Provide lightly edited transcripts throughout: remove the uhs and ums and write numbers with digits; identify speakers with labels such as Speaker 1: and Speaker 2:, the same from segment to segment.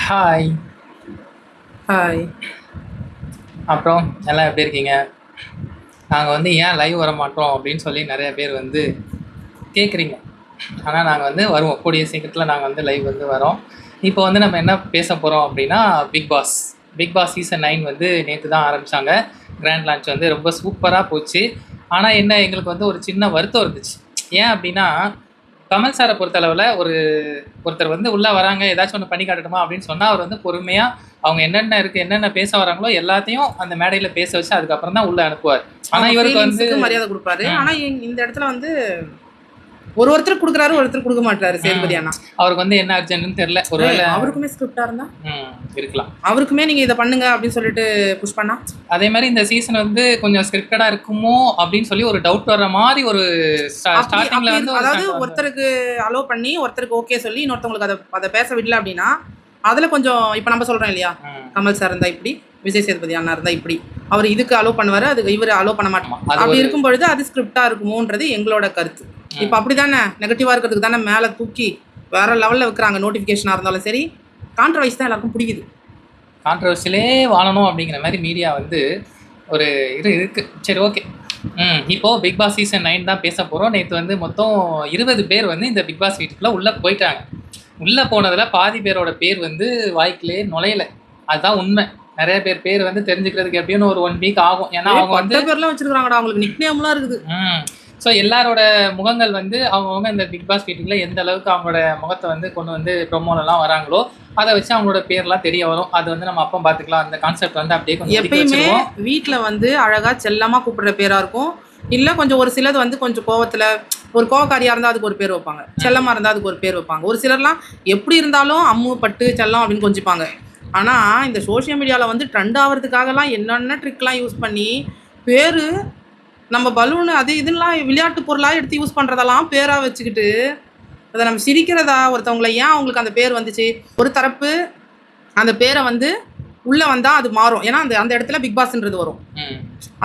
Speaker 1: Hi.
Speaker 2: Hi.
Speaker 1: அப்புறம் எல்லாம் எப்படி இருக்கீங்க? நாங்கள் வந்து ஏன் லைவ் வர மாட்டோம் அப்படின்னு சொல்லி நிறைய பேர் வந்து கேட்குறீங்க. ஆனால் நாங்கள் வந்து வருவோம், கூடிய சீக்கிரத்தில் நாங்கள் வந்து லைவ் வந்து வரோம். இப்போ வந்து நம்ம என்ன பேச போகிறோம் அப்படின்னா பிக் பாஸ் சீசன் 9 வந்து நேற்று தான் ஆரம்பித்தாங்க. கிராண்ட் லான்ச் வந்து ரொம்ப சூப்பராக போச்சு. ஆனால் என்ன, எங்களுக்கு வந்து ஒரு சின்ன வருத்தம் இருந்துச்சு. ஏன் அப்படின்னா, கமல் சாரை பொறுத்தளவில் ஒருத்தர் வந்து உள்ளே வராங்க, ஏதாச்சும் ஒன்று பண்ணி காட்டணுமா அப்படின்னு சொன்னால் அவர் வந்து பொறுமையாக அவங்க என்னென்ன இருக்குது, என்னென்ன பேச வராங்களோ எல்லாத்தையும் அந்த மேடையில் பேச வச்சு அதுக்கப்புறம் தான் உள்ளே அனுப்புவார். ஆனால் இவருக்கு வந்து
Speaker 2: மரியாதை கொடுப்பாரு. ஆனால் இந்த இடத்துல வந்து ஒருத்தர் கொடுக்குறாரு, ஒருத்தர் கொடுக்க மாட்டாரு. சேதுபதி அண்ணா
Speaker 1: அவருக்கு வந்து என்ன அர்ஜென்ட்னு தெரியல. ஒருவேளை
Speaker 2: அவருக்குமே ஸ்கிரிப்டா இருந்தா
Speaker 1: இருக்கலாம்,
Speaker 2: அவருக்குமே நீங்க இதை பண்ணுங்க அப்படின்னு சொல்லிட்டு புஷ் பண்ணா.
Speaker 1: அதே மாதிரி இந்த சீசன் வந்து கொஞ்சம் ஸ்கிரிப்டடா இருக்குமோ அப்படின்னு சொல்லி ஒரு டவுட் வர்ற மாதிரி ஒரு ஸ்டார்டிங்ல வந்து,
Speaker 2: அதாவது ஒருத்தருக்கு அலோ பண்ணி ஒருத்தருக்கு ஓகே சொல்லி இன்னொருத்தவங்களுக்கு அதை பேச விடல அப்படின்னா அதுல கொஞ்சம் இப்ப நம்ம சொல்றோம் இல்லையா, கமல் சார் இருந்தா இப்படி, விஜய் சேதுபதி அண்ணா இருந்தா இப்படி, அவர் இதுக்கு அலோ பண்ணுவாரு, அது இவர் அலோ பண்ண மாட்டோம். அப்படி இருக்கும் பொழுது அது ஸ்கிரிப்டா இருக்குமோன்றது எங்களோட கருத்து. இப்போ அப்படிதானே நெகட்டிவா இருக்கிறதுக்கு தானே மேலே தூக்கி வேற லெவலில் வைக்கிறாங்க. நோட்டிஃபிகேஷனாக இருந்தாலும் சரி, கான்ட்ரவர்சி தான் எல்லாருக்கும் பிடிக்குது.
Speaker 1: கான்ட்ரவர்சிலே வாழணும் அப்படிங்கிற மாதிரி மீடியா வந்து ஒரு இருக்கு. சரி, ஓகே. இப்போது பிக் பாஸ் சீசன் 9 தான் பேச போகிறோம். நேற்று வந்து மொத்தம் 20 பேர் வந்து இந்த பிக் பாஸ் வீட்டுக்குள்ளே உள்ளே போயிட்டாங்க. உள்ளே போனதில் பாதி பேரோட பேர் வந்து வாய்க்கிலே நுழையலை. அதுதான் உண்மை. நிறைய பேர் வந்து தெரிஞ்சுக்கிறதுக்கு எப்படின்னு ஒரு 1 வீக் ஆகும். ஏன்னா அவங்க வந்து
Speaker 2: பேர்லாம் வச்சிருக்காங்கடா, அவங்களுக்கு நிக்நேம்லாம் இருக்குது.
Speaker 1: ஸோ எல்லாரோட முகங்கள் வந்து அவங்கவுங்க இந்த பிக் பாஸ் வீட்டுக்குள்ள எந்த அளவுக்கு அவங்களோட முகத்தை வந்து கொண்டு வந்து ப்ரொமோலெல்லாம் வராங்களோ அதை வச்சு அவங்களோட பேர்லாம் தெரிய வரும். அது வந்து நம்ம அப்போ பார்த்துக்கலாம். அந்த கான்செப்ட் வந்து அப்படியே கொஞ்சம்
Speaker 2: எப்பயுமே வீட்டில் வந்து அழகாக செல்லமாக கூப்பிடுற பேராக இருக்கும். இல்லை கொஞ்சம் ஒரு சிலது வந்து கொஞ்சம் கோவத்தில் ஒரு கோவக்காரியாக இருந்தால் அதுக்கு ஒரு பேர் வைப்பாங்க, செல்லமாக இருந்தால் அதுக்கு ஒரு பேர் வைப்பாங்க. ஒரு சிலர்லாம் எப்படி இருந்தாலும் அம்மு பட்டு செல்லம் அப்படின்னு கொஞ்சிப்பாங்க. ஆனால் இந்த சோஷியல் மீடியாவில் வந்து ட்ரெண்ட் ஆகிறதுக்காகலாம் என்னென்ன ட்ரிக்லாம் யூஸ் பண்ணி பேர் நம்ம பலூனு அது இதெல்லாம் விளையாட்டு பொருளாக எடுத்து யூஸ் பண்ணுறதெல்லாம் பேராக வச்சுக்கிட்டு அதை நம்ம சிரிக்கிறதா. ஒருத்தவங்களை ஏன் அவங்களுக்கு அந்த பேர் வந்துச்சு, ஒரு தரப்பு அந்த பேரை வந்து உள்ளே வந்தால் அது மாறும். ஏன்னா அந்த இடத்துல பிக் பாஸ்ன்றது வரும்.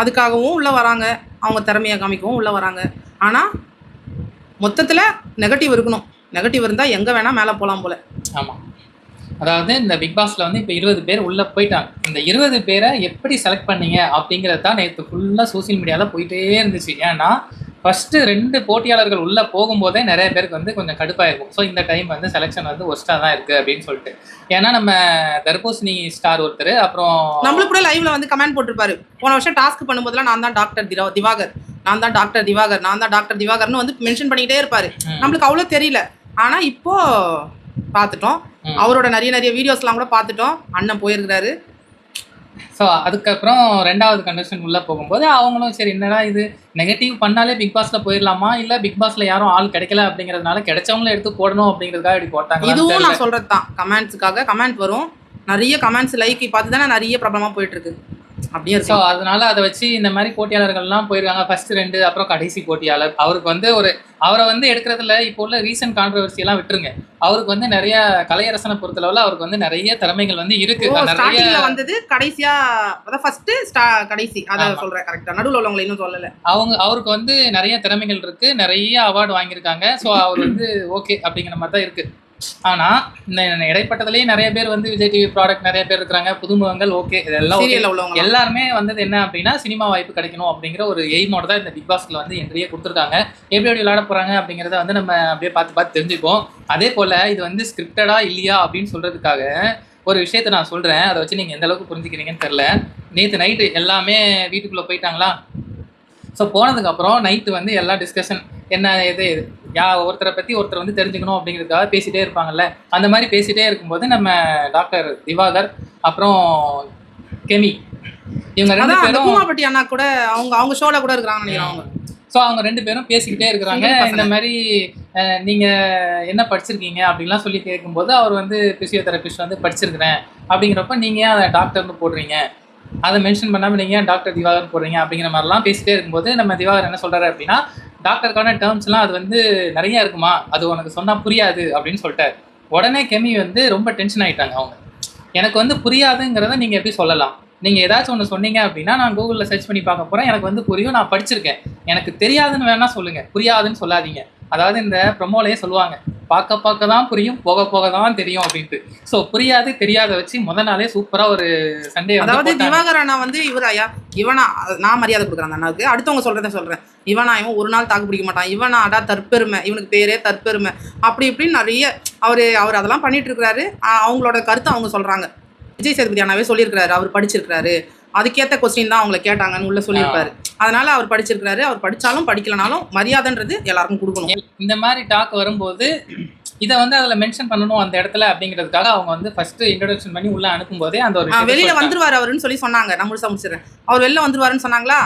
Speaker 2: அதுக்காகவும் உள்ளே வராங்க, அவங்க திறமையை காமிக்கவும் உள்ளே வராங்க. ஆனால் மொத்தத்தில் நெகட்டிவ் இருக்கணும். நெகட்டிவ் இருந்தால் எங்கே வேணால் மேலே போகலாம் போல்.
Speaker 1: ஆமாம், அதாவது இந்த பிக் பாஸில் வந்து இப்போ 20 பேர் உள்ளே போயிட்டாங்க. இந்த 20 பேரை எப்படி செலக்ட் பண்ணீங்க அப்படிங்கிறது தான் நேற்று ஃபுல்லாக சோசியல் மீடியாவில் போயிட்டே இருந்துச்சு. ஏன்னா ஃபஸ்ட்டு 2 போட்டியாளர்கள் உள்ளே போகும்போதே நிறைய பேருக்கு வந்து கொஞ்சம் கடுப்பாயிருக்கும். ஸோ இந்த டைம் வந்து செலெக்ஷன் வந்து ஒஸ்ட்டாக தான் இருக்குது அப்படின்னு சொல்லிட்டு. ஏன்னா நம்ம தர்பூசணி ஸ்டார் ஒருத்தர், அப்புறம்
Speaker 2: நம்மளுக்கு கூட லைவ்ல வந்து கமெண்ட் போட்டிருப்பாரு. போன வருஷம் டாஸ்க் பண்ணும்போதெல்லாம் நான் தான் டாக்டர் திவாகர், நான் தான் டாக்டர் திவாகர், நான் தான் டாக்டர் திவாகர்னு வந்து மென்ஷன் பண்ணிக்கிட்டே இருப்பாரு. நம்மளுக்கு அவ்வளோ தெரியல. ஆனால் இப்போ பார்த்துட்டோம், அவரோட நிறைய வீடியோஸ்லாம் கூட பார்த்துட்டோம். அண்ணன் போயிருக்கிறாரு.
Speaker 1: ஸோ அதுக்கப்புறம் 2வது கண்டஸ்டன் உள்ளே போகும்போது அவங்களும் சரி என்னடா இது நெகட்டிவ் பண்ணாலே பிக் பாஸில் போயிடலாமா, இல்லை பிக் பாஸில் யாரும் ஆள் கிடைக்கல அப்படிங்கிறதுனால கிடைச்சவங்களும் எடுத்து போடணும் அப்படிங்கிறதுக்காக இப்படி போட்டாங்க.
Speaker 2: இதுவும் நான் சொல்கிறது தான், கமெண்ட்ஸுக்காக கமெண்ட் வரும். நிறைய கமெண்ட்ஸ் லைக் பார்த்து தானே நிறைய ப்ராப்ளமாக போயிட்டுருக்கு. அப்படியே
Speaker 1: ஸோ அதனால அதை வச்சு இந்த மாதிரி போட்டியாளர்கள்லாம் போயிருக்காங்க. ஃபர்ஸ்ட் 2, அப்புறம் கடைசி போட்டியாளர் அவருக்கு வந்து அவரை வந்து எடுக்கிறதுல இப்போ உள்ள ரீசன்ட் கான்ட்ரவர்சியெல்லாம் விட்டுருங்க. அவருக்கு வந்து நிறைய கலையரசனை பொறுத்தளவில் அவருக்கு வந்து நிறைய திறமைகள் வந்து இருக்கு.
Speaker 2: நிறைய வந்தது கடைசியா, அதான் ஃபர்ஸ்ட் கடைசி அதை சொல்றேன். கரெக்டா, நடுவில் உள்ளவங்களை இன்னும் சொல்லலை.
Speaker 1: அவருக்கு வந்து நிறைய திறமைகள் இருக்கு, நிறைய அவார்டு வாங்கியிருக்காங்க. ஸோ அவர் வந்து ஓகே அப்படிங்கிற மாதிரி தான் இருக்கு. ஆனால் இந்த இடைப்பட்டதுலேயே நிறைய பேர் வந்து விஜய் டிவி ப்ராடக்ட் நிறைய பேர் இருக்கிறாங்க, புதுமுகங்கள். ஓகே, இதெல்லாம் எல்லாருமே வந்தது என்ன அப்படின்னா சினிமா வாய்ப்பு கிடைக்கணும் அப்படிங்கிற ஒரு எய்மோட தான் இந்த பிக் பாஸ்ல வந்து என்ட்ரியே கொடுத்துருக்காங்க. எப்படி விளையாட போகிறாங்க அப்படிங்கிறத வந்து நம்ம அப்படியே பார்த்து தெரிஞ்சுப்போம். அதே போல் இது வந்து ஸ்கிரிப்டடா இல்லையா அப்படின்னு சொல்கிறதுக்காக ஒரு விஷயத்த நான் சொல்கிறேன். அதை வச்சு நீங்கள் எந்த அளவுக்கு புரிஞ்சுக்கிறீங்கன்னு தெரில. நேற்று நைட்டு எல்லாமே வீட்டுக்குள்ளே போயிட்டாங்களா. ஸோ போனதுக்கப்புறம் நைட்டு வந்து எல்லா டிஸ்கஷன் என்ன இது ஒருத்தரை பற்றி ஒருத்தர் வந்து தெரிஞ்சுக்கணும் அப்படிங்கிறதுக்காக பேசிகிட்டே இருப்பாங்கல்ல. அந்த மாதிரி பேசிகிட்டே இருக்கும்போது நம்ம டாக்டர் திவாகர் அப்புறம் கெமி இவங்க 2 பேரும்
Speaker 2: பூமாப்பட்டி அண்ணா கூட அவங்க ஷோவில் கூட இருக்கிறாங்க.
Speaker 1: ஸோ அவங்க 2 பேரும் பேசிக்கிட்டே இருக்கிறாங்க. இந்த மாதிரி நீங்கள் என்ன படிச்சிருக்கீங்க அப்படின்லாம் சொல்லி கேட்கும்போது அவர் வந்து பிசியோதெரபிஸ்ட் வந்து படிச்சிருக்கிறேன் அப்படிங்கிறப்ப நீங்கள் ஏன் அதை டாக்டர்னு போடுறீங்க, அதை மென்ஷன் பண்ணாமல் நீங்கள் டாக்டர் திவாகர் போடுறீங்க அப்படிங்கிற மாதிரிலாம் பேசிகிட்டே இருக்கும்போது நம்ம திவாகர் என்ன சொல்கிறாரு அப்படின்னா, டாக்டருக்கான டேர்ம்ஸ்லாம் அது வந்து நிறைய இருக்குமா, அது உனக்கு சொன்னால் புரியாது அப்படின்னு சொல்லிட்டார். உடனே கெமி வந்து ரொம்ப டென்ஷன் ஆகிட்டாங்க. அவங்க எனக்கு வந்து புரியாதுங்கிறத நீங்கள் எப்படி சொல்லலாம், நீங்கள் ஏதாச்சும் ஒன்று சொன்னீங்க அப்படின்னா நான் கூகுளில் சர்ச் பண்ணி பார்க்க போகிறேன், எனக்கு வந்து புரியும், நான் படிச்சிருக்கேன், எனக்கு தெரியாதுன்னு வேணால் சொல்லுங்கள், புரியாதுன்னு சொல்லாதீங்க அதாவது இந்த ப்ரொமோலயே சொல்லுவாங்க, பார்க்க பார்க்க தான் புரியும், போக போக தான் தெரியும் அப்படின்ட்டு. ஸோ புரியாது தெரியாத வச்சு முத நாளே சூப்பரா ஒரு சண்டே
Speaker 2: அதாவது திவாகர் அண்ணா வந்து இவராயா இவனா, நான் மரியாதை கொடுக்குறேன் அந்த அண்ணாவுக்கு, அடுத்தவங்க சொல்றதை சொல்றேன். இவனா இவன் ஒரு நாள் தாக்கு பிடிக்க மாட்டான், இவனா அடா தற்பெருமை, இவனுக்கு பேரே தற்பெருமை, அப்படி இப்படின்னு நிறைய அவர் அதெல்லாம் பண்ணிட்டு இருக்கிறாரு. அவங்களோட கருத்தை அவங்க சொல்றாங்க. விஜய் சேதுபதி அண்ணாவே சொல்லியிருக்கிறாரு, அவர் படிச்சிருக்கிறாரு, அதுக்கேற்ற கொஸ்டின் தான் அவங்களை கேட்டாங்கன்னு உள்ள சொல்லியிருப்பாரு. அதனால அவர் படிச்சிருக்கிறாரு, அவர் படிச்சாலும் படிக்கலனாலும் மரியாதைன்றது எல்லாருக்கும் கொடுக்கணும்.
Speaker 1: இந்த மாதிரி டாக் வரும்போது இதை வந்து அதில் மென்ஷன் பண்ணணும் அந்த இடத்துல அப்படிங்கிறதுக்காக அவங்க வந்து ஃபர்ஸ்ட் இன்ட்ரோடக்ஷன் பண்ணி உள்ள அனுப்பும் போதே அந்த ஒரு
Speaker 2: வெளியில வந்துருவாரு அவருன்னு சொல்லி சொன்னாங்க. நான் முடிச்சிடுறேன், அவர் வெளில வந்துருவாருன்னு சொன்னாங்களா.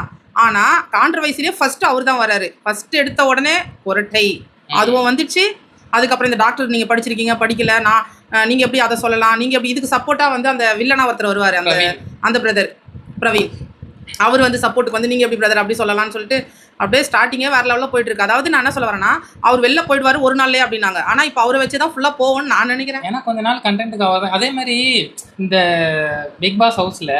Speaker 2: ஆனா கான்ட்ரவர்சிலே ஃபர்ஸ்ட் அவர் தான் வராரு. ஃபர்ஸ்ட் எடுத்த உடனே கொரட்டை அதுவும் வந்துச்சு. அதுக்கப்புறம் இந்த டாக்டர் நீங்க படிச்சிருக்கீங்க, படிக்கல, நான் நீங்க எப்படி அதை சொல்லலாம், நீங்க எப்படி இதுக்கு சப்போர்ட்டா வந்து அந்த வில்லனா ஒருத்தர் வருவாரு, அந்த பிரதர் பிரவீன், அவர் வந்து சப்போர்ட்டுக்கு வந்து நீங்க எப்படி பிரதர் அப்படி சொல்லலாம்னு சொல்லிட்டு அப்படியே ஸ்டார்டிங்கே வேற லெவலில் போயிட்டு இருக்கு. அதாவது நான் என்ன சொல்ல வரேன்னா, அவர் வெளில போயிடுவாரு ஒரு நாள்லயே அப்படின்னாங்க. ஆனா இப்போ அவரை வச்சு தான் ஃபுல்லா போவோம்னு நான் நினைக்கிறேன்.
Speaker 1: ஏன்னா கொஞ்ச நாள் கண்டென்ட்டுக்கு ஆகாது. அதே மாதிரி இந்த பிக் பாஸ் ஹவுஸ்ல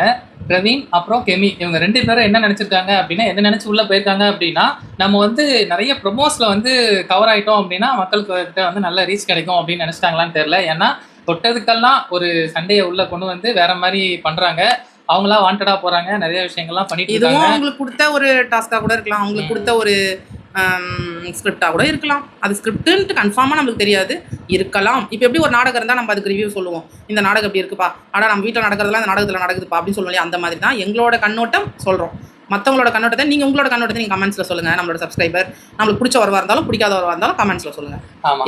Speaker 1: பிரவீன் அப்புறம் கெமி இவங்க 2 பேரும் என்ன நினைச்சிருக்காங்க அப்படின்னா, என்ன நினைச்சு உள்ள போயிருக்காங்க அப்படின்னா, நம்ம வந்து நிறைய ப்ரொமோஸ்ல வந்து கவர் ஆயிட்டோம் அப்படின்னா மக்களுக்கு வந்து நல்ல ரீச் கிடைக்கும் அப்படின்னு நினைச்சிட்டாங்களான்னு தெரியல. ஏன்னா தொட்டதுக்கெல்லாம் ஒரு சண்டையை உள்ள கொண்டு வந்து வேற மாதிரி பண்றாங்க. அவங்களா வாண்டடா போறாங்க, நிறைய விஷயங்கள்லாம் பண்ணிட்டு இருக்காங்க.
Speaker 2: இதுவும் அவங்களுக்கு கொடுத்த ஒரு டாஸ்கா கூட இருக்கலாம், அவங்களுக்கு கொடுத்த ஒரு ஸ்கிரிப்டா கூட இருக்கலாம். அது ஸ்கிரிப்டுன்ட்டு கன்ஃபார்மாக நம்மளுக்கு தெரியாது, இருக்கலாம். இப்போ எப்படி ஒரு நாடகம் இருந்தால் நம்ம அதுக்கு ரிவ்யூ சொல்லுவோம், இந்த நாடகம் எப்படி இருக்குப்பா, ஆனால் நம்ம வீட்டில் நடக்கிறதுலாம் இந்த நாடகத்தில் நடக்குதுப்பா அப்படின்னு சொல்லுவோம். அந்த மாதிரி தான் எங்களோட கண்ணோட்டம் சொல்கிறோம். மற்றவங்களோட கண்ணோட்டத்தை நீங்கள் உங்களோட கண்ணோட்டத்தை நீங்கள் கமெண்ட்ஸில் சொல்லுங்கள். நம்மளோட சப்ஸ்கிரைபர் நம்மளுக்கு பிடிச்ச வரவா இருந்தாலும் பிடிக்காதவரா இருந்தாலும் கமெண்ட்ஸில் சொல்லுங்கள்.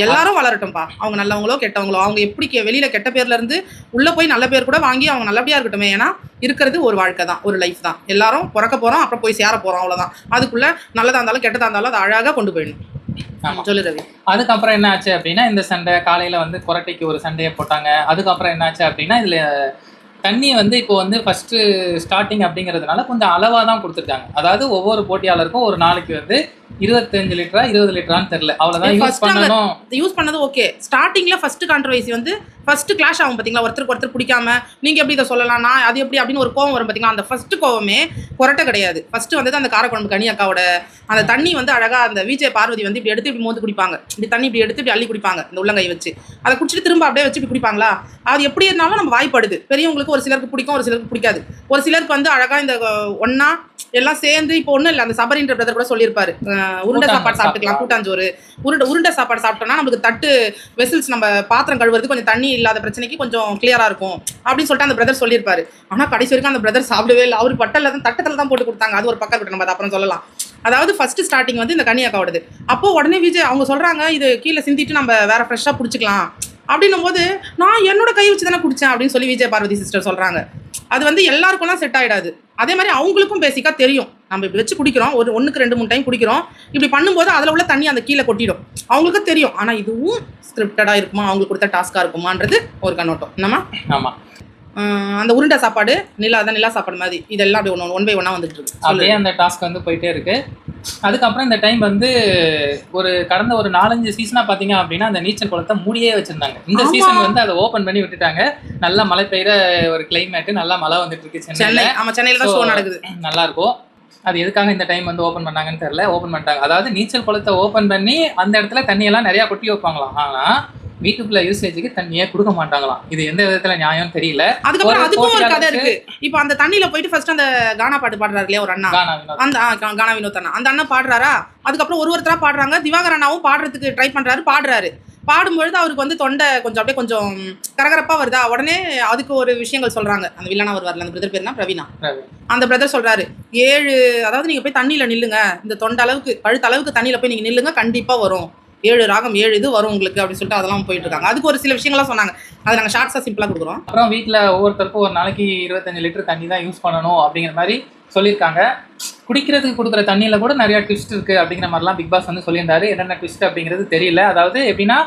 Speaker 2: எல்லாரும் வளரட்டும்ப்பா, அவங்க நல்லவங்களோ கெட்டவங்களோ, அவங்க எப்படி வெளியில் கெட்ட பேர்ல இருந்து உள்ளே போய் நல்ல பேர் கூட வாங்கி அவங்க நல்லபடியாக இருக்கட்டுமே. ஏன்னா இருக்கிறது ஒரு வாழ்க்கை தான், ஒரு லைஃப் தான். எல்லாரும் பிறக்க போகிறோம், அப்புறம் போய் சேர போகிறோம், அவ்வளோதான். அதுக்குள்ளே நல்லதாக இருந்தாலும் கெட்டதாக இருந்தாலும் அதை அழகாக கொண்டு போயிடணும். சொல்லு ரவி.
Speaker 1: அதுக்கப்புறம் என்ன ஆச்சு அப்படின்னா, இந்த சண்டை காலையில் வந்து கொரட்டைக்கு ஒரு சண்டையை போட்டாங்க. அதுக்கப்புறம் என்ன ஆச்சு அப்படின்னா, இதில் தண்ணி வந்து இப்போ வந்து ஃபஸ்ட்டு ஸ்டார்டிங் அப்படிங்கிறதுனால கொஞ்சம் அளவாக தான் கொடுத்துருக்காங்க. அதாவது ஒவ்வொரு போட்டியாளருக்கும் ஒரு நாளைக்கு வந்து 25 லிட்டரா 20 லிட்டரான்னு தெரியல, அவ்வளோதான் யூஸ் பண்ணணும்.
Speaker 2: யூஸ் பண்ணது ஓகே. ஸ்டார்டிங்கில் ஃபர்ஸ்ட் கான்ட்ரவர்சி வந்து ஃபர்ஸ்ட் கிளாஷ் ஆகும் பார்த்தீங்களா, ஒருத்தர் பிடிக்காம நீங்கள் எப்படி இதை சொல்லலாம், நான் அது எப்படி அப்படின்னு ஒரு கோவம் வரும் பார்த்தீங்களா. அந்த ஃபர்ஸ்ட் கோவமே கொரட்டை கிடையாது. ஃபர்ஸ்ட் வந்து அந்த காரக்குழம்பு கனி அக்காவோட அந்த தண்ணி வந்து அழகாக அந்த விஜய் பார்வதி வந்து இப்படி எடுத்து இப்படி மோந்து குடிப்பாங்க, இப்படி தண்ணி இப்படி எடுத்து இப்படி அள்ளி குடிப்பாங்க இந்த உள்ளங்கை வச்சு. அதை குடிச்சிட்டு திரும்ப அப்படியே வச்சு இப்படி குடிப்பாங்களா. அது எப்படி இருந்தாலும் நம்ம வாய்ப்படுது. பெரியவங்களுக்கு ஒரு சிலருக்கு பிடிக்கும், ஒரு சிலருக்கு பிடிக்காது. ஒரு சிலருக்கு வந்து அழகாக இந்த ஒன்னா எல்லாம் சேர்ந்து இப்போ ஒன்றும் இல்லை, அந்த சபரின்ற பிரதர் கூட சொல்லியிருப்பாரு, உருண்டை சாப்பாடு சாப்பிட்டுக்கலாம், கூட்டாஞ்சோறு உருண்டை சாப்பாடு சாப்பிட்டோம்னா நமக்கு தட்டு வெசில்ஸ் நம்ம பாத்திரம் கழுவுறது கொஞ்சம் தண்ணி இல்லாத பிரச்சனைக்கு கொஞ்சம் கிளியரா இருக்கும் அப்படின்னு சொல்லிட்டு அந்த பிரதர் சொல்லியிருப்பாரு. ஆனால் கடைசி வரைக்கும் அந்த பிரதர் சாப்பிடவே இல்லை. அவர் பட்டல தான் தட்டத்தில் தான் போட்டு கொடுத்தாங்க. அது ஒரு பக்கம் இருக்கட்டும், நம்ம அதை அப்புறம் சொல்லலாம். அதாவது ஃபர்ஸ்ட் ஸ்டார்டிங் வந்து இந்த கன்னியாக்காவோடது. அப்போ உடனே விஜய் அவங்க சொல்றாங்க, இது கீழே சிந்திட்டு நம்ம வேற ஃப்ரெஷ்ஷாக பிடிச்சிக்கலாம் அப்படின்னும் போது, நான் என்னோட கை வச்சு தானே குடிச்சேன் அப்படின்னு சொல்லி விஜய் பார்வதி சிஸ்டர் சொல்றாங்க. அது வந்து எல்லாருக்கும்லாம் செட் ஆகிடாது. அதே மாதிரி அவங்களுக்கும் பேசிக்காக தெரியும், நம்ம இப்படி வச்சு குடிக்கிறோம், ஒரு 1க்கு 2-3 டைம் குடிக்கிறோம், இப்படி பண்ணும்போது அதில் உள்ள தண்ணி அந்த கீழே கொட்டிடும். அவங்களுக்கும் தெரியும். ஆனால் இதுவும் ஸ்கிரிப்டடாக இருக்குமா, அவங்களுக்கு கொடுத்த டாஸ்காக இருக்குமான்றது ஒரு கண்ணோட்டம். என்னம்மா?
Speaker 1: ஆமாம்.
Speaker 2: அந்த உருண்டை சாப்பாடு நிலா சாப்பாடு மாதிரி இதெல்லாம் அப்படி ஒன் பை ஒன்னாக வந்துட்டு இருக்கு.
Speaker 1: அப்படியே அந்த டாஸ்க் வந்து போயிட்டே இருக்கு. அதுக்கப்புறம் இந்த டைம் வந்து கடந்த ஒரு 4-5 சீசனா பார்த்தீங்க அப்படின்னா அந்த நீச்சல் குளத்தை மூடியே வச்சிருந்தாங்க. இந்த சீசன் வந்து அதை ஓப்பன் பண்ணி விட்டுட்டாங்க. நல்லா மழை பெய்யுற ஒரு கிளைமேட், நல்லா மழை வந்துட்டு இருக்கு சென்னையில்.
Speaker 2: ஆமாம், சென்னையில் தான் ஷோ நடக்குது,
Speaker 1: நல்லா இருக்கும். அது எதுக்காக இந்த டைம் வந்து ஓப்பன் பண்ணாங்கன்னு தெரியல, ஓப்பன் பண்ணிட்டாங்க. அதாவது நீச்சல் குளத்தை ஓப்பன் பண்ணி அந்த இடத்துல தண்ணியெல்லாம் நிறையா கொட்டி வைப்பாங்களாம். ஆனால் வீட்டுக்குள்ள யூசேஜுக்கு தண்ணியே கொடுக்க மாட்டாங்களாம். இது எந்த விதத்துல நியாயம் தெரியல.
Speaker 2: அதுக்கப்புறம் அதுக்கும் ஒரு கதை இருக்கு. இப்போ அந்த தண்ணியில போயிட்டு ஃபர்ஸ்ட் அந்த கானா பாட்டு பாடுறாரு இல்லையா ஒரு அண்ணா, அந்த கானா வினோத் அண்ணா, அந்த அண்ணா பாடுறாரா. அதுக்கப்புறம் ஒருத்தரா பாடுறாங்க. திவாகர் அண்ணாவும் பாடுறதுக்கு ட்ரை பாடுறாரு. பாடும்பொழுது அவருக்கு வந்து தொண்டை கொஞ்சம் அப்படியே கொஞ்சம் கரகரப்பா வருதா. உடனே அதுக்கு ஒரு விஷயங்கள் சொல்றாங்க. அந்த வில்லனா வருவார்ல, அந்த பிரதர் பேர் தான் பிரவீனா. அந்த பிரதர் சொல்றாரு, 7 அதாவது நீங்க போய் தண்ணியில நில்லுங்க, இந்த தொண்டை அளவுக்கு கழுத்து அளவுக்கு தண்ணியில போய் நீங்க நில்லுங்க, கண்டிப்பா வரும் 7 ராகம் 7 இது வரும் உங்களுக்கு அப்படின்னு சொல்லிட்டு அதெல்லாம் போயிட்டு இருக்காங்க. அதுக்கு ஒரு சில விஷயங்கள்லாம் சொன்னாங்க. அதை நாங்கள் ஷார்ட்ஸாக சிம்பிளாக கொடுக்குறோம்.
Speaker 1: அப்புறம் வீட்டில் ஒவ்வொருத்தருக்கும் ஒரு நாளைக்கு 25 லிட்டர் தண்ணி தான் யூஸ் பண்ணணும் அப்படிங்கிற மாதிரி சொல்லியிருக்காங்க. குடிக்கிறதுக்கு கொடுக்குற தண்ணியில் கூட நிறையா ட்விஸ்ட் இருக்குது அப்படிங்கிற மாதிரிலாம் பிக் பாஸ் வந்து சொல்லியிருந்தாரு. என்னென்ன ட்விஸ்ட் அப்படிங்கிறது தெரியல. அதாவது எப்படின்னா,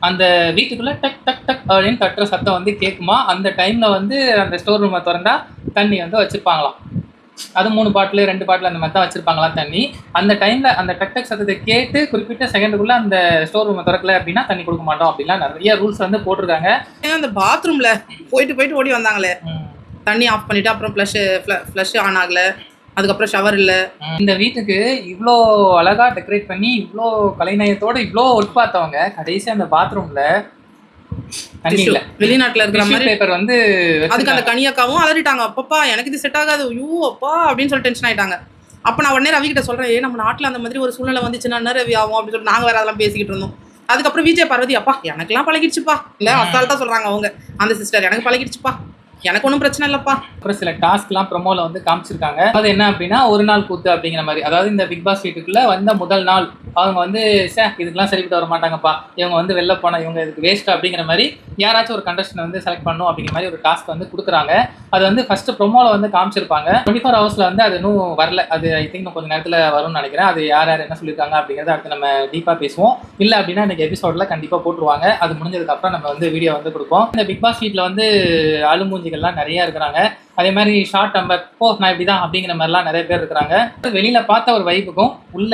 Speaker 1: அந்த வீட்டுக்குள்ளே டக் டக் டக் அப்படின்னு தட்டுற சத்தம் வந்து கேட்குமா. அந்த டைமில் வந்து அந்த ஸ்டோர் ரூமை திறந்தா தண்ணி வந்து வச்சுருப்பாங்களாம். அது 3 பாட்டில் 2 பாட்டில் அந்த மாதிரி தான் வச்சிருப்பாங்களாம் தண்ணி. அந்த டைமில் அந்த டக் டக் சத்தத்தை கேட்டு குறிப்பிட்ட செகண்டுக்குள்ளே அந்த ஸ்டோர் ரூமை திறக்கல அப்படின்னா தண்ணி கொடுக்க மாட்டோம் அப்படிலாம் நிறைய ரூல்ஸ் வந்து போட்டிருக்காங்க.
Speaker 2: அந்த பாத்ரூமில் போயிட்டு ஓடி வந்தாங்களே, தண்ணி ஆஃப் பண்ணிவிட்டு அப்புறம் ஃப்ளஷ் ஆன் ஆகலை, அதுக்கப்புறம் ஷவர் இல்லை.
Speaker 1: இந்த வீட்டுக்கு இவ்வளோ அழகா டெக்கரேட் பண்ணி இவ்வளோ கலைநயத்தோட இவ்வளோ ஒர்க் பார்த்தவங்க கடைசி அந்த பாத்ரூம்ல தண்ணி இல்லை,
Speaker 2: வெளிநாட்டுல இருக்கிற மாதிரி
Speaker 1: பேப்பர் வந்து
Speaker 2: அதுக்கு அந்த கனியாக்காவும் அலறிட்டாங்க. அப்பப்பா எனக்கு இது செட் ஆகாது, ஐயோ அப்பா அப்படின்னு சொல்லி டென்ஷன் ஆயிட்டாங்க. அப்போ நான் உடனே ரவி கிட்ட சொல்றேன், நம்ம நாட்டில் அந்த மாதிரி ஒரு சூழ்நிலை வந்துச்சுன்னா என்ன ரவி ஆகும் அப்படின்னு சொல்லிட்டு நாங்கள் வேற அதெல்லாம் பேசிக்கிட்டு இருந்தோம். அதுக்கப்புறம் விஜய் பார்வதி, அப்பா எனக்கெல்லாம் பழகிடுச்சுப்பா, இல்லை அசால்ட்டா சொல்றாங்க அவங்க அந்த சிஸ்டர், எனக்கு பழகிடுச்சுப்பா, எனக்கு ஒன்றும் பிரச்சனை இல்லைப்பா.
Speaker 1: அப்புறம் சில டாஸ்க்லாம் ப்ரொமோல வந்து காமிச்சிருக்காங்க. அது என்ன அப்படின்னா ஒரு நாள் கூத்து அப்படிங்கிற மாதிரி. அதாவது இந்த பிக் பாஸ் வீட்டுக்குள்ள வந்த முதல் நாள் அவங்க வந்து இதுக்கெல்லாம் சரிப்பட்டு வர மாட்டாங்கப்பா, இவங்க வந்து வெளில போனால் இவங்க இதுக்கு வேஸ்ட் அப்படிங்கிற மாதிரி யாராச்சும் ஒரு கண்டஸ்டன் வந்து செலக்ட் பண்ணும் அப்படிங்கிற மாதிரி ஒரு டாஸ்க் வந்து கொடுக்குறாங்க. அது வந்து ஃபர்ஸ்ட் ப்ரொமோல வந்து காமிச்சிருப்பாங்க. 24 hours வந்து அது இன்னும் வரல. அது ஐ திங்க் கொஞ்சம் நேரத்தில் வரும்னு நினைக்கிறேன். அது யார் யார் என்ன சொல்லியிருக்காங்க அப்படிங்கிறத அடுத்து நம்ம டீப்பாக பேசுவோம். இல்லை அப்படின்னா இன்னைக்கு எபிசோடில் கண்டிப்பாக போட்டுருவாங்க. அது முடிஞ்சதுக்கப்புறம் நம்ம வந்து வீடியோ வந்து கொடுப்போம். இந்த பிக் பாஸ் வீட்டில் வந்து அலுமூஞ்சிகள்லாம் நிறைய இருக்கிறாங்க. அதே மாதிரி ஷார்ட் டம்பர் நான் இப்படிதான் அப்படிங்கிற மாதிரிலாம் நிறைய பேர் இருக்கிறாங்க. வெளியில பார்த்த ஒரு வைப்புக்கும் உள்ள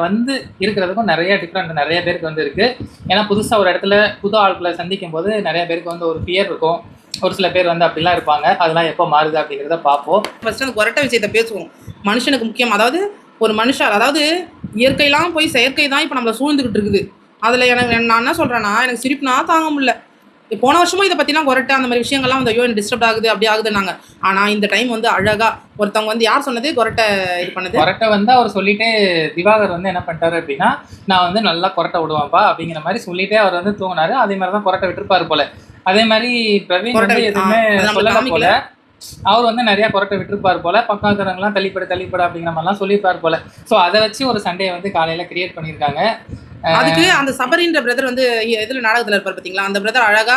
Speaker 1: வந்து இருக்கிறதுக்கும் நிறைய டிஃப்ரெண்ட் நிறைய பேருக்கு வந்து இருக்கு. ஏன்னா புதுசா ஒரு இடத்துல புது ஆட்களை சந்திக்கும் போது நிறைய பேருக்கு வந்து ஒரு ஃபியர் இருக்கும். ஒரு சில பேர் வந்து அப்படிலாம் இருப்பாங்க. அதெல்லாம் எப்போ மாறுது அப்படிங்கிறத பார்ப்போம்.
Speaker 2: ஃபர்ஸ்ட் அந்த கொரட்டை விஷயத்தை பேசுவோம். மனுஷனுக்கு முக்கியம், அதாவது ஒரு மனுஷன், அதாவது இயற்கையெல்லாம் போய் செயற்கை தான் இப்போ நம்மளை சூழ்ந்துக்கிட்டு இருக்குது. அதில் நான் என்ன சொல்கிறேன்னா, எனக்கு சிரிப்புனா தாங்க முடியல. போன வருஷமும் இதை பற்றிலாம் கொரட்டை அந்த மாதிரி விஷயங்கள்லாம் வந்து ஐயோ டிஸ்டர்ப் ஆகுது அப்படி ஆகுதுன்னாங்க. ஆனால் இந்த டைம் வந்து அழகாக ஒருத்தவங்க வந்து யார் சொன்னது கொரட்டை இது பண்ணது,
Speaker 1: கொரட்டை வந்து அவர் சொல்லிட்டு திவாகர் வந்து என்ன பண்ணிட்டாரு அப்படின்னா, நான் வந்து நல்லா கொரட்டை விடுவான்ப்பா அப்படிங்கிற மாதிரி சொல்லிட்டே அவர் வந்து தூங்கினாரு. அதே மாதிரி தான் கொரட்டை விட்டுருப்பாரு போல. அதே மாதிரி பிரவீன் வந்து எதுவுமே சொல்லல போல. அவர் வந்து நிறைய கொரட்டை விட்டுருப்பாரு போல. பக்கம் இருக்கிறவங்களாம் தள்ளிப்பட அப்படிங்கிற மாதிரிலாம் சொல்லியிருப்பாரு போல. ஸோ அதை வச்சு ஒரு சண்டையை வந்து காலையில கிரியேட் பண்ணியிருக்காங்க.
Speaker 2: அதுக்கு அந்த சபரின்ற பிரதர் வந்து இதில் நாடகத்தில் இருப்பார் பார்த்தீங்களா, அந்த பிரதர் அழகா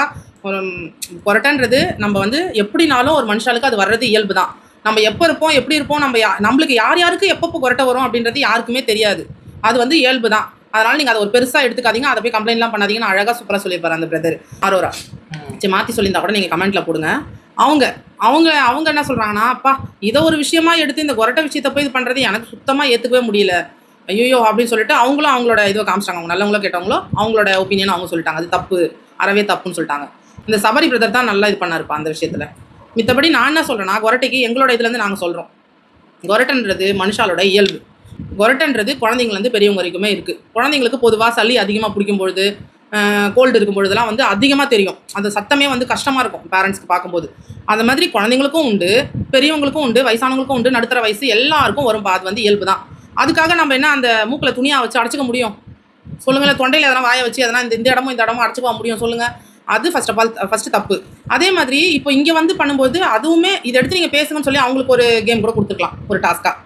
Speaker 2: கொரட்டன்றது நம்ம வந்து எப்படினாலும் ஒரு மனுஷாளுக்கு அது வர்றது இயல்பு தான். நம்ம எப்போ இருப்போம் எப்படி இருப்போம், நம்மளுக்கு யாருக்கு எப்பப்போ கொரட்டை வரும் அப்படின்றது யாருக்குமே தெரியாது. அது வந்து இயல்பு தான். அதனால நீங்கள் அதை ஒரு பெருசாக எடுத்துக்காதீங்க, அதை போய் கம்ப்ளைண்ட்லாம் பண்ணாதீங்கன்னு அழகாக சூப்பராக சொல்லியிருப்பாரு அந்த பிரதர் ஆரோரா. சரி மாற்றி சொல்லியிருந்தா கூட நீங்கள் கமெண்ட்டில் போடுங்க. அவங்க என்ன சொல்கிறாங்கன்னா, அப்பா இதை ஒரு விஷயமா எடுத்து இந்த கொரட்டை விஷயத்தை போய் இது பண்ணுறது எனக்கு சுத்தமாக ஏற்றுக்கவே முடியல, ஐயோ அப்படின்னு சொல்லிட்டு அவங்களும் அவங்களோட இதை காமிச்சிட்டாங்க. அவங்க நல்லவங்களோ கேட்டவங்களோ அவங்களோட ஒப்பீனியன் அவங்க சொல்லிட்டாங்க. அது தப்பு, அறவே தப்புன்னு சொல்லிட்டாங்க. இந்த சபரி பிரதர் தான் நல்லா இது பண்ணாருப்பா அந்த விஷயத்தில். மித்தபடி நான் என்ன சொல்கிறேன்னா, கொரட்டைக்கு எங்களோட இதுலேருந்து நாங்கள் சொல்கிறோம், கொரட்டைன்றது மனுஷாலோட இயல்பு. கொரட்டைன்றது குழந்தைங்கலேருந்து பெரியவங்க வரைக்குமே இருக்குது. குழந்தைங்களுக்கு பொதுவாக சளி அதிகமாக பிடிக்கும் பொழுது, கோல்டு இருக்கும் பொழுதுலாம் வந்து அதிகமாக தெரியும். அந்த சத்தமே வந்து கஷ்டமாக இருக்கும் பேரண்ட்ஸ்க்கு பார்க்கும்போது. அந்த மாதிரி குழந்தைங்களுக்கும் உண்டு, பெரியவங்களுக்கும் உண்டு, வயசானவங்களுக்கும் உண்டு, நடுத்தர வயசு எல்லாருக்கும் வரும். அது வந்து இயல்பு தான். அதுக்காக நம்ம என்ன அந்த மூக்கில் துணியாக வச்சு அடைச்சிக்க முடியும் சொல்லுங்களேன்? தொண்டையில் எதனா வாயை வச்சு எதனா இந்த இடமும் அடைச்சிக்க முடியும் சொல்லுங்கள்? அது ஃபர்ஸ்ட் தப்பு. அதே மாதிரி இப்போ இங்கே வந்து பண்ணும்போது அதுவுமே இதை எடுத்து நீங்கள் பேசுங்கன்னு சொல்லி அவங்களுக்கு ஒரு கேம் கூட கொடுத்துருக்கலாம், ஒரு டாஸ்க்காக.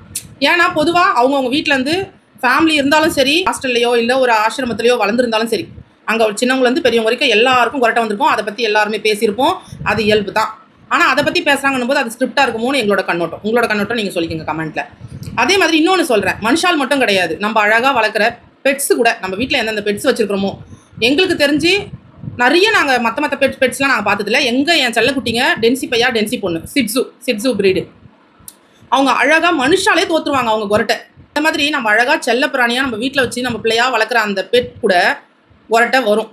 Speaker 2: ஏன்னா பொதுவாக அவங்கவுங்க வீட்டிலேருந்து ஃபேமிலி இருந்தாலும் சரி, ஹாஸ்டல்லையோ இல்லை ஒரு ஆசிரமத்திலையோ வளர்ந்துருந்தாலும் சரி, அங்கே ஒரு சின்னவங்கலேருந்து பெரியவங்க வரைக்கும் எல்லாருக்கும் கொரட்டை வந்திருக்கும். அதை பற்றி எல்லாருமே பேசியிருப்போம். அது இயல்பு தான். ஆனால் அதை பற்றி பேசுகிறாங்கன்னும் போது அது ஸ்கிரிப்டாக இருக்குமோன்னு எங்களோட கண்ணோட்டம். உங்களோட கண்ணோட்டம் நீங்கள் சொல்லிக்கோங்க கமெண்ட்டில். அதே மாதிரி இன்னொன்று சொல்கிறேன், மனுஷால் மட்டும் கிடையாது, நம்ம அழகாக வளர்க்குற பெட்ஸு கூட, நம்ம வீட்டில் எந்தெந்த பெட்ஸ் வச்சுருக்கிறோமோ, எங்களுக்கு தெரிஞ்சு நிறைய நாங்கள் மற்ற பெட்ஸ்லாம் நாங்கள் பார்த்ததில்ல. என் செல்லக்குட்டிங்க டென்சி பொண்ணு, சிட்ஸு பிரீடு, அவங்க அழகாக மனுஷாலே தோற்றுருவாங்க அவங்க கொரட்டை. அந்த மாதிரி நம்ம அழகாக செல்ல பிராணியாக நம்ம வீட்டில் வச்சு நம்ம பிள்ளையாக வளர்க்குற அந்த பெட் கூட கொரட்டை வரும்.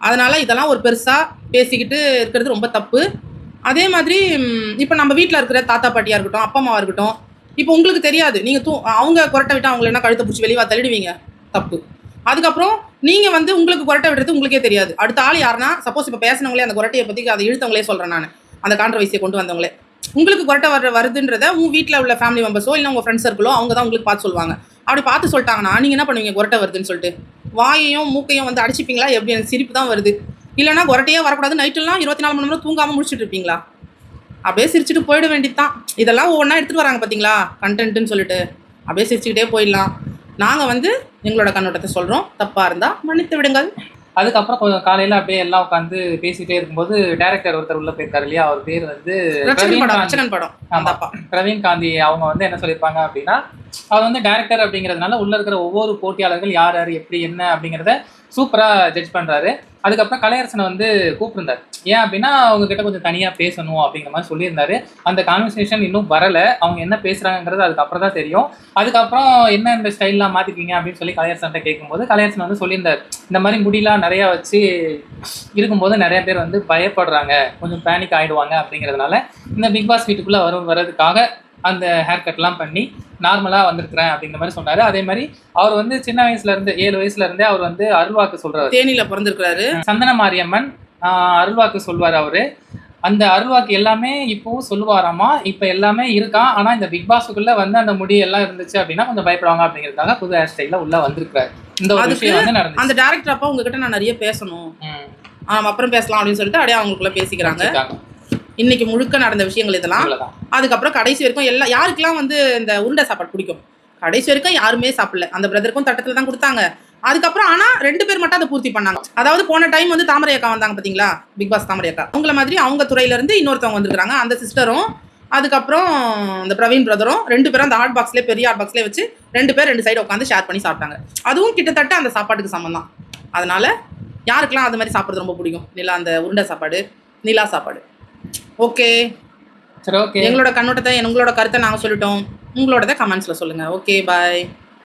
Speaker 2: அதனால் இதெல்லாம் ஒரு பெருசாக பேசிக்கிட்டு இருக்கிறது ரொம்ப தப்பு. அதே மாதிரி இப்போ நம்ம வீட்டில் இருக்கிற தாத்தா பாட்டியாக இருக்கட்டும், அப்பா அம்மாவாக இருக்கட்டும், இப்போ உங்களுக்கு தெரியாது, நீங்கள் அவங்க கொரட்டை விட்டு அவங்கள என்ன கழுத்தை பிடிச்சி வெளியே தள்ளிடுவீங்க, தப்பு. அதுக்கப்புறம் நீங்கள் வந்து உங்களுக்கு கொரட்டை விடுறது உங்களுக்கே தெரியாது. அடுத்த ஆள் யாருன்னா, சப்போஸ் இப்போ பேசினவங்களே அந்த கொரட்டையை பற்றி அதை இழுத்தவங்களே சொல்கிறேன் நான், அந்த கான்ட்ரவர்சியை கொண்டு வந்தவங்களே, உங்களுக்கு கொரட்டை வருதுன்றதை உங்கள் வீட்டில் உள்ள ஃபேமிலி மெம்பர்ஸோ இல்லை உங்கள் ஃப்ரெண்ட்ஸ் சர்க்கிளோ அவங்க தான் உங்களுக்கு பார்த்து சொல்லுவாங்க. அப்படி பார்த்து சொல்லிட்டாங்கன்னா நீங்கள் என்ன பண்ணுவீங்க? கொரட்டை வருதுன்னு சொல்லிட்டு வாயையும் மூக்கையும் வந்து அடிச்சிப்பீங்களா? எப்படி? எனக்கு சிரிப்பு தான் வருது. இல்லைனா கொரட்டையே வரக்கூடாது, நைட்டெல்லாம் 24 மணி நேரம் தூங்காமல் முடிச்சுட்டு இருப்பீங்களா? அப்படியே சிரிச்சுட்டு போயிட வேண்டியது தான். இதெல்லாம் ஒவ்வொன்றா எடுத்துகிட்டு வராங்க பார்த்தீங்களா, கண்டென்ட்டுன்னு சொல்லிட்டு. அப்படியே சிரிச்சுக்கிட்டே போயிடலாம். நாங்கள் வந்து எங்களோட கண்ணோட்டத்தை சொல்கிறோம், தப்பாக இருந்தால் மன்னித்து விடுங்கள்.
Speaker 1: அதுக்கப்புறம் கொஞ்சம் காலையில் அப்படியே எல்லாம் உட்காந்து பேசிகிட்டே இருக்கும்போது டேரக்டர் ஒருத்தர் உள்ள போயிருக்காரு இல்லையா, அவர் பேர் வந்து பிரவீன் காந்தி. அவங்க வந்து என்ன சொல்லியிருப்பாங்க அப்படின்னா, அவர் வந்து டேரக்டர் அப்படிங்கிறதுனால உள்ள இருக்கிற ஒவ்வொரு போட்டியாளர்கள் யார் யார் எப்படி என்ன அப்படிங்கிறத சூப்பராக ஜட்ஜ் பண்ணுறாரு. அதுக்கப்புறம் கலையரசனை வந்து கூப்பிட்டுருந்தார். ஏன் அப்படின்னா அவங்க கிட்ட கொஞ்சம் தனியாக பேசணும் அப்படிங்கிற மாதிரி சொல்லியிருந்தாரு. அந்த கான்வர்சேஷன் இன்னும் வரலை. அவங்க என்ன பேசுகிறாங்கிறது அதுக்கப்புறம் தான் தெரியும். அதுக்கப்புறம் என்ன இந்த ஸ்டைல்லாம் மாற்றிக்கிங்க அப்படின்னு சொல்லி கலையரசன்ட்ட கேட்கும்போது கலையரசன் வந்து சொல்லியிருந்தார், இந்த மாதிரி முடியெல்லாம் நிறையா வச்சு இருக்கும்போது நிறைய பேர் வந்து பயப்படுறாங்க, கொஞ்சம் பேனிக் ஆகிடுவாங்க அப்படிங்கிறதுனால இந்த பிக் பாஸ் வீட்டுக்குள்ளே வர்றதுக்காக அந்த ஹேர் கட்லாம் பண்ணி நார்மலாக வந்திருக்கிறேன் அப்படிங்கிற மாதிரி சொன்னார். அதே மாதிரி அவர் வந்து சின்ன வயசுலேருந்து 7 வயசுலேருந்தே அவர் வந்து அருள்வாக்கு சொல்கிறார்.
Speaker 2: தேனியில் பிறந்திருக்கிறாரு.
Speaker 1: சந்தன மாரியம்மன் அருள்வாக்கு சொல்வார் அவர். அந்த அருள்வாக்கு எல்லாமே இப்போவும் சொல்லுவாராமா. இப்போ எல்லாமே இருக்கான். ஆனால் இந்த பிக் பாஸுக்குள்ளே வந்து அந்த முடி எல்லாம் இருந்துச்சு அப்படின்னா கொஞ்சம் பயப்படுவாங்க அப்படிங்கிறதுக்காக புது ஹேர் ஸ்டைலில் உள்ளே வந்திருக்கிறாரு. இந்த ஒரு விஷயம் வந்து நடந்துச்சு.
Speaker 2: அந்த டேரக்டர் அப்பா உங்ககிட்ட நான் நிறைய பேசணும், அப்புறம் பேசலாம் அப்படின்னு சொல்லிட்டு அப்படியே அவங்களுக்குள்ள பேசிக்கிறாங்க. இன்னைக்கு முழுக்க நடந்த விஷயங்கள் இதெல்லாம். அதுக்கப்புறம் கடைசி வரைக்கும் யாருக்கெல்லாம் வந்து இந்த உருண்டை சாப்பாடு பிடிக்கும், கடைசி வரைக்கும் யாருமே சாப்பிடல. அந்த பிரதருக்கும் தட்டத்தில் தான் கொடுத்தாங்க. அதுக்கப்புறம் ஆனால் 2 பேர் மட்டும் அதை பூர்த்தி பண்ணாங்க. அதாவது போன டைம் வந்து தாமரை அக்கா வந்தாங்க பார்த்தீங்களா, பிக் பாஸ் தாமரை அக்கா. அவங்கள மாதிரி அவங்க துறையிலேருந்து இன்னொருத்தவங்க வந்துருக்காங்க, அந்த சிஸ்டரும். அதுக்கப்புறம் இந்த பிரவீன் பிரதரும் 2 பேரும் அந்த ஹாட் பாக்ஸ்லேயே, பெரிய ஹாட் பாக்ஸ்லேயே வச்சு 2 பேர் 2 சைடு உட்காந்து ஷேர் பண்ணி சாப்பிட்டாங்க. அதுவும் கிட்டத்தட்ட அந்த சாப்பாட்டுக்கு சமம் தான். அதனால யாருக்கெல்லாம் அது மாதிரி சாப்பிட்றது ரொம்ப பிடிக்கும், நிலா அந்த உருண்டை சாப்பாடு, நிலா சாப்பாடு. ஓகே,
Speaker 1: சரி, ஓகே.
Speaker 2: எங்களோட கண்ணோட்டத்தை, உங்களோட கருத்தை நாங்கள் சொல்லிட்டோம். உங்களோட கமெண்ட்ஸில் சொல்லுங்கள். ஓகே, பாய்.